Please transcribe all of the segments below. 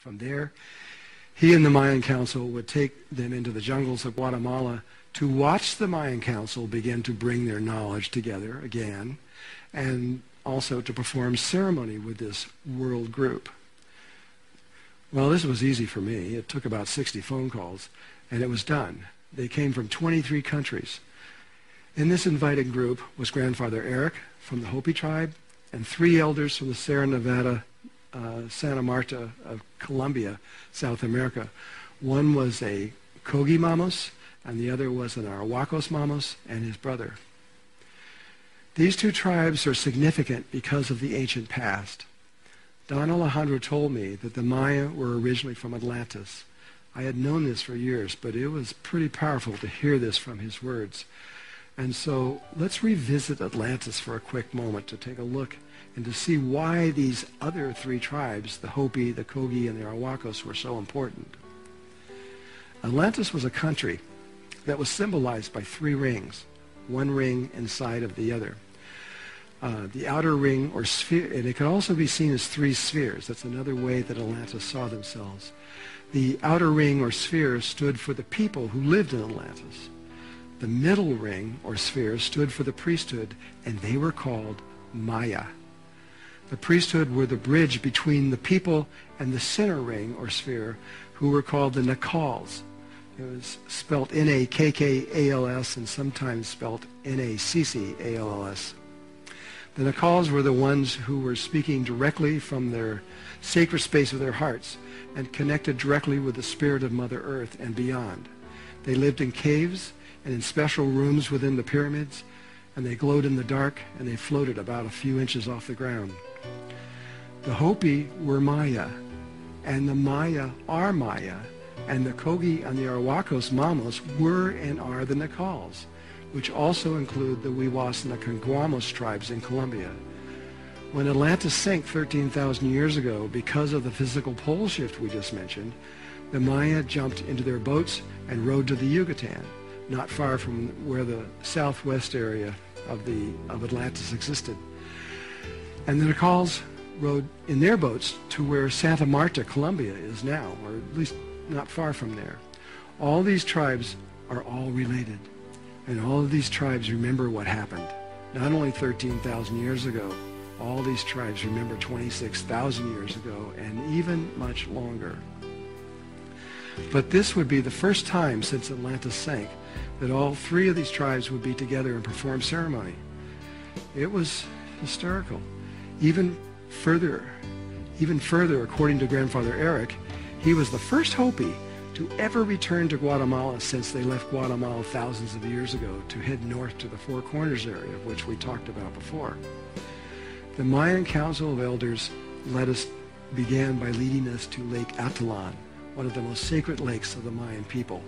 From there, he and the Mayan Council would take them into the jungles of Guatemala to watch the Mayan Council begin to bring their knowledge together again, and also to perform ceremony with this world group. Well, this was easy for me. It took about 60 phone calls, and it was done. They came from 23 countries. In this invited group was Grandfather Eric from the Hopi tribe and 3 elders from the Sierra Nevada, Santa Marta of Colombia, South America. One was a Kogi Mamos, and the other was an Arawakos Mamos and his brother. These 2 tribes are significant because of the ancient past. Don Alejandro told me that the Maya were originally from Atlantis. I had known this for years, but it was pretty powerful to hear this from his words. And so let's revisit Atlantis for a quick moment to take a look and to see why these other 3 tribes, the Hopi, the Kogi, and the Arawakos, were so important. Atlantis was a country that was symbolized by 3 rings, one ring inside of the other. The outer ring or sphere, and it could also be seen as 3 spheres. That's another way that Atlantis saw themselves. The outer ring or sphere stood for the people who lived in Atlantis. The middle ring or sphere stood for the priesthood, and they were called Maya. The priesthood were the bridge between the people and the center ring or sphere, who were called the Nakals. It was spelt N-A-K-K-A-L-S and sometimes spelt N-A-C-C-A-L-L-S. The Nakals were the ones who were speaking directly from their sacred space of their hearts and connected directly with the spirit of Mother Earth and beyond. They lived in caves and in special rooms within the pyramids, and they glowed in the dark, and they floated about a few inches off the ground. The Hopi were Maya, and the Maya are Maya, and the Kogi and the Arawakos Mamos were and are the Nakals, which also include the Wiwas and the Canguamos tribes in Colombia. When Atlantis sank 13,000 years ago, because of the physical pole shift we just mentioned, the Maya jumped into their boats and rowed to the Yucatan, not far from where the southwest area of Atlantis existed. And the Nakals rowed in their boats to where Santa Marta, Colombia is now, or at least not far from there. All these tribes are all related, and all of these tribes remember what happened. Not only 13,000 years ago, all these tribes remember 26,000 years ago, and even much longer. But this would be the first time since Atlantis sank that all 3 of these tribes would be together and perform ceremony. It was historical. Even further, according to Grandfather Eric, he was the first Hopi to ever return to Guatemala since they left Guatemala thousands of years ago to head north to the Four Corners area, of which we talked about before. The Mayan Council of Elders began by leading us to Lake Atitlan, one of the most sacred lakes of the Mayan people.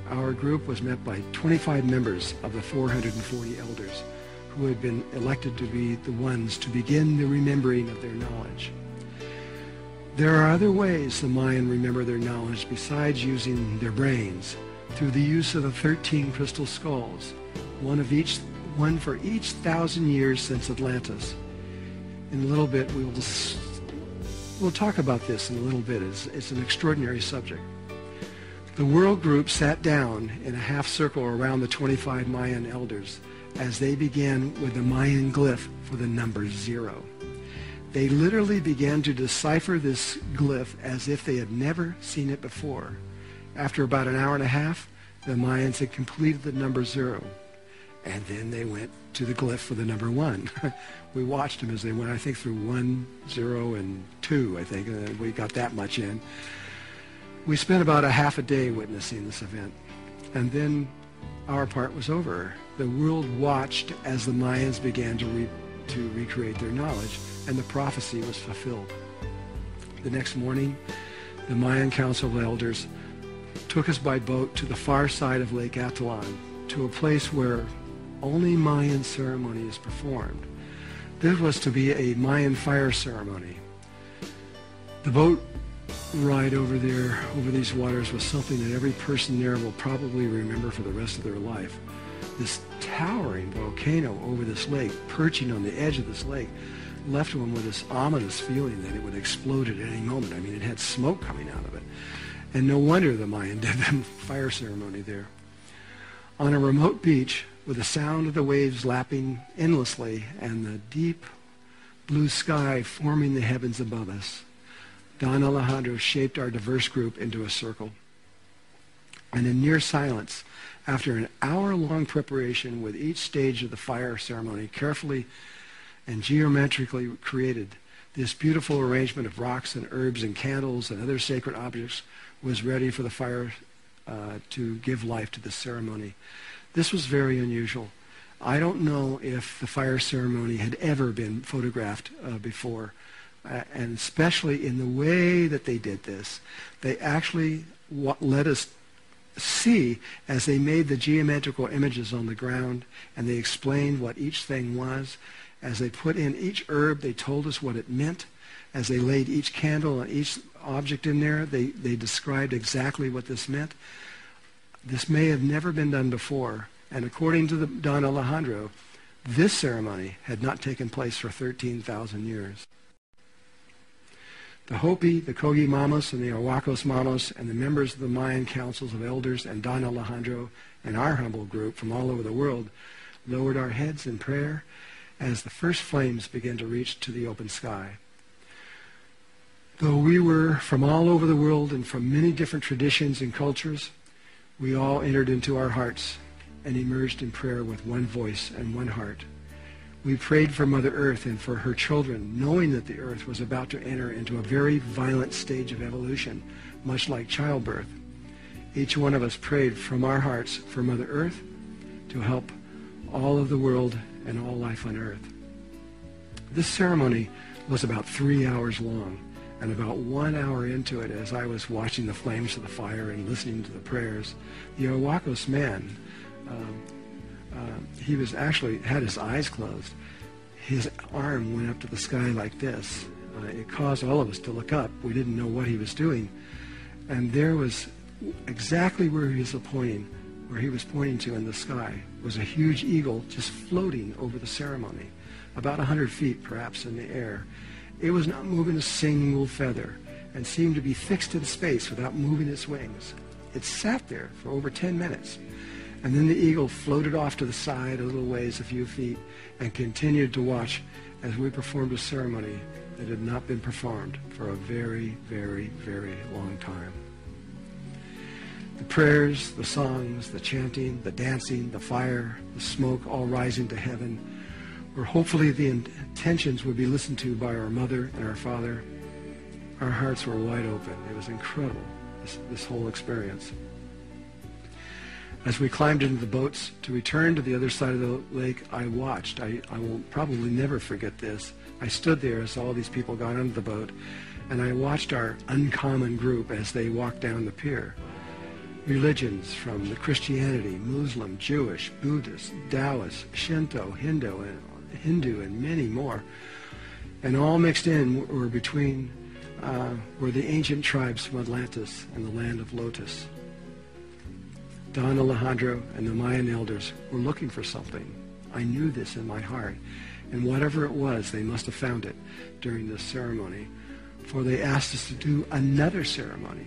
Our group was met by 25 members of the 440 elders who had been elected to be the ones to begin the remembering of their knowledge. There are other ways the Mayan remember their knowledge besides using their brains, through the use of the 13 crystal skulls, one for each 1,000 years since Atlantis. In a little bit, we'll talk about this in a little bit. It's an extraordinary subject. The world group sat down in a half circle around the 25 Mayan elders as they began with the Mayan glyph for the number 0. They literally began to decipher this glyph as if they had never seen it before. After about an hour and a half, the Mayans had completed the number 0. And then they went to the glyph for the number 1. We watched them as they went, I think, through 1, 0, and 2, I think, and we got that much in. We spent about a half a day witnessing this event. And then our part was over. The world watched as the Mayans began to recreate their knowledge, and the prophecy was fulfilled. The next morning, the Mayan Council of Elders took us by boat to the far side of Lake Atitlan, to a place where only Mayan ceremony is performed. This was to be a Mayan fire ceremony. The boat ride over these waters, was something that every person there will probably remember for the rest of their life. This towering volcano over this lake, perching on the edge of this lake, left one with this ominous feeling that it would explode at any moment. I mean, it had smoke coming out of it. And no wonder the Mayan did the fire ceremony there. On a remote beach, with the sound of the waves lapping endlessly and the deep blue sky forming the heavens above us, Don Alejandro shaped our diverse group into a circle. And in near silence, after an hour-long preparation with each stage of the fire ceremony carefully and geometrically created, this beautiful arrangement of rocks and herbs and candles and other sacred objects was ready for the fire to give life to the ceremony. This was very unusual. I don't know if the fire ceremony had ever been photographed before, and especially in the way that they did this. They actually let us see as they made the geometrical images on the ground, and they explained what each thing was. As they put in each herb, they told us what it meant. As they laid each candle and each object in there, they described exactly what this meant. This may have never been done before, and according to Don Alejandro, this ceremony had not taken place for 13,000 years. The Hopi, the Kogi Mamos, and the Awakos Mamos, and the members of the Mayan councils of elders, and Don Alejandro, and our humble group from all over the world, lowered our heads in prayer as the first flames began to reach to the open sky. Though we were from all over the world and from many different traditions and cultures, we all entered into our hearts and emerged in prayer with one voice and one heart. We prayed for Mother Earth and for her children, knowing that the earth was about to enter into a very violent stage of evolution, much like childbirth. Each one of us prayed from our hearts for Mother Earth to help all of the world and all life on earth. This ceremony was about 3 hours long, and about 1 hour into it, as I was watching the flames of the fire and listening to the prayers, the Awakos man, he was actually had his eyes closed. His arm went up to the sky like this. It caused all of us to look up. We didn't know what he was doing. And there was exactly where he was pointing to in the sky, was a huge eagle just floating over the ceremony, about 100 feet perhaps in the air. It was not moving a single feather and seemed to be fixed in space without moving its wings. It sat there for over 10 minutes. And then the eagle floated off to the side a little ways, a few feet, and continued to watch as we performed a ceremony that had not been performed for a very, very, very long time. The prayers, the songs, the chanting, the dancing, the fire, the smoke, all rising to heaven, where hopefully the intentions would be listened to by our mother and our father. Our hearts were wide open. It was incredible, this whole experience. As we climbed into the boats to return to the other side of the lake, I watched. I will probably never forget this. I stood there as all these people got onto the boat, and I watched our uncommon group as they walked down the pier. Religions from the Christianity, Muslim, Jewish, Buddhist, Taoist, Shinto, Hindu, and many more. And all mixed in were the ancient tribes from Atlantis and the land of Lotus. Don Alejandro and the Mayan elders were looking for something. I knew this in my heart. And whatever it was, they must have found it during this ceremony. For they asked us to do another ceremony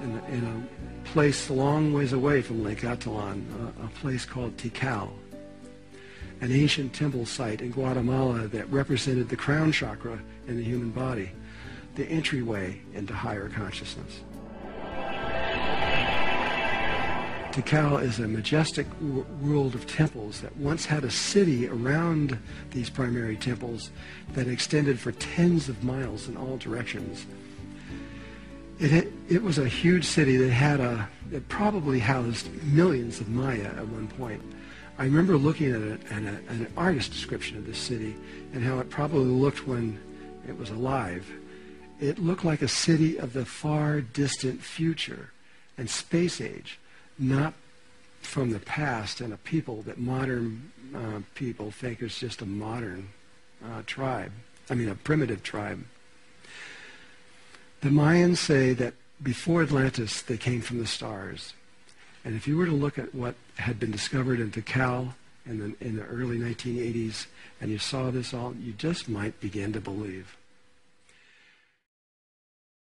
in a place a long ways away from Lake Atitlan, a place called Tikal, an ancient temple site in Guatemala that represented the crown chakra in the human body, the entryway into higher consciousness. Tikal is a majestic world of temples that once had a city around these primary temples that extended for tens of miles in all directions. It was a huge city that probably housed millions of Maya at one point. I remember looking at an artist description of this city and how it probably looked when it was alive. It looked like a city of the far distant future and space age, not from the past and a people that modern people think is just a modern tribe. I mean, a primitive tribe. The Mayans say that before Atlantis, they came from the stars. And if you were to look at what had been discovered in Tikal in the early 1980s, and you saw this all, you just might begin to believe.